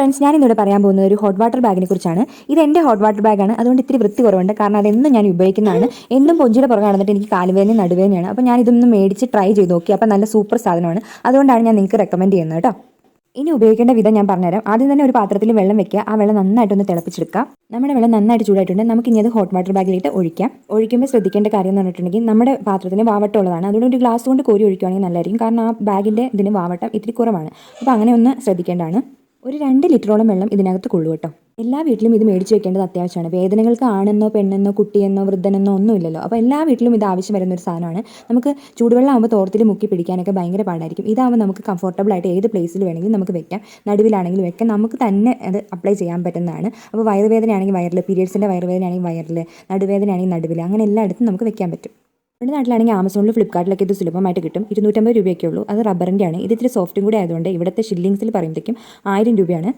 Friends, ഞാനിന്നിവിടെ പറയാൻ പോകുന്നത് ഒരു ഹോട്ട് വാട്ടർ ബാഗിനെ കുറിച്ചാണ്. ഇത് എൻ്റെ ഹോട്ട് വാട്ടർ ബാഗാണ്. അതുകൊണ്ട് ഇത്തിരി വൃത്തി കുറവുണ്ട്. കാരണം അതെന്നും ഞാൻ ഉപയോഗിക്കുന്നതാണ്. എന്നും പൊഞ്ചിയുടെ പുറകെ നടന്നിട്ട് എനിക്ക് കാലുവേദനയും നടുവേദനയാണ്. അപ്പോൾ ഞാൻ ഇതൊന്ന് മേടിച്ച് ട്രൈ ചെയ്ത് നോക്കി. അപ്പോൾ നല്ല സൂപ്പർ സാധനമാണ്. അതുകൊണ്ടാണ് ഞാൻ നിങ്ങൾക്ക് റെക്കമെൻഡ് ചെയ്യുന്നത് കേട്ടോ. ഇനി ഉപയോഗിക്കേണ്ട വിധം ഞാൻ പറഞ്ഞുതരാം. ആദ്യം തന്നെ ഒരു പാത്രത്തിൽ വെള്ളം വെക്കുക. ആ വെള്ളം നന്നായിട്ടൊന്ന് തിളപ്പിച്ചെടുക്കുക. നമ്മുടെ വെള്ളം നന്നായിട്ട് ചൂടായിട്ടുണ്ട്. നമുക്ക് ഇനി അത് ഹോട്ട് വാട്ടർ ബാഗിലിട്ട് ഒഴിക്കാം. ഒഴിക്കുമ്പോൾ ശ്രദ്ധിക്കേണ്ട കാര്യം എന്ന് പറഞ്ഞിട്ടുണ്ടെങ്കിൽ നമ്മുടെ പാത്രത്തിന് വാവട്ടമുള്ളതാണ്. അതുകൊണ്ട് ഒരു ഗ്ലാസ് കൊണ്ട് കോരി ഒഴിക്കുകയാണെങ്കിൽ നല്ലതായിരിക്കും. കാരണം ആ ബാഗിൻ്റെ ഇതിന് വാവട്ടം ഇത്തിരി കുറവാണ്. അപ്പോൾ അങ്ങനെ ഒന്ന് ശ്രദ്ധിക്കേണ്ടതാണ്. ഒരു 2 ലിറ്ററോളം വെള്ളം ഇതിനകത്ത് കൊള്ളു കേട്ടോ. എല്ലാ വീട്ടിലും ഇത് മേടിച്ച് വെക്കേണ്ടത് അത്യാവശ്യമാണ്. വേദനകൾക്ക് ആണെന്നോ പെണ്ണെന്നോ കുട്ടിയെന്നോ വൃദ്ധനെന്നോ ഒന്നും ഇല്ലല്ലോ. അപ്പോൾ എല്ലാ വീട്ടിലും ഇത് ആവശ്യം വരുന്ന ഒരു സാധനമാണ്. നമുക്ക് ചൂടുവെള്ളം ആകുമ്പോൾ തോർത്തിൽ മുക്കി പിടിക്കാനൊക്കെ ഭയങ്കര പാടായിരിക്കും. ഇതാകുമ്പോൾ നമുക്ക് കംഫർട്ടബിൾ ആയിട്ട് ഏത് പ്ലേസിൽ വേണമെങ്കിലും നമുക്ക് വെക്കാം. നടുവിലാണെങ്കിലും വെക്കാം. നമുക്ക് തന്നെ അത് അപ്ലൈ ചെയ്യാൻ പറ്റുന്നതാണ്. അപ്പോൾ വയറുവേദനയാണെങ്കിൽ വയറിൽ, പീരിയഡ്സിൻ്റെ വയറുവേദനയാണെങ്കിൽ വയറിൽ, നടുവേദനയാണെങ്കിൽ നടുവിൽ, അങ്ങനെ എല്ലായിടത്തും നമുക്ക് വെക്കാൻ പറ്റും. നമ്മുടെ നാട്ടിലാണെങ്കിൽ ആമസോണിലും ഫ്ലിപ്കാർട്ടിലൊക്കെ ഇത് സുലഭമായിട്ട് കിട്ടും. 250 രൂപയൊക്കെ ഉള്ളൂ. അത് റബ്ബറിൻ്റെ ആണ്. ഇത് ഇത്തിരി സോഫ്റ്റും കൂടി ആയതുകൊണ്ട് ഇവിടുത്തെ ഷില്ലിങ്സിൽ പറയുമ്പോഴേക്കും 1000 രൂപയാണ്.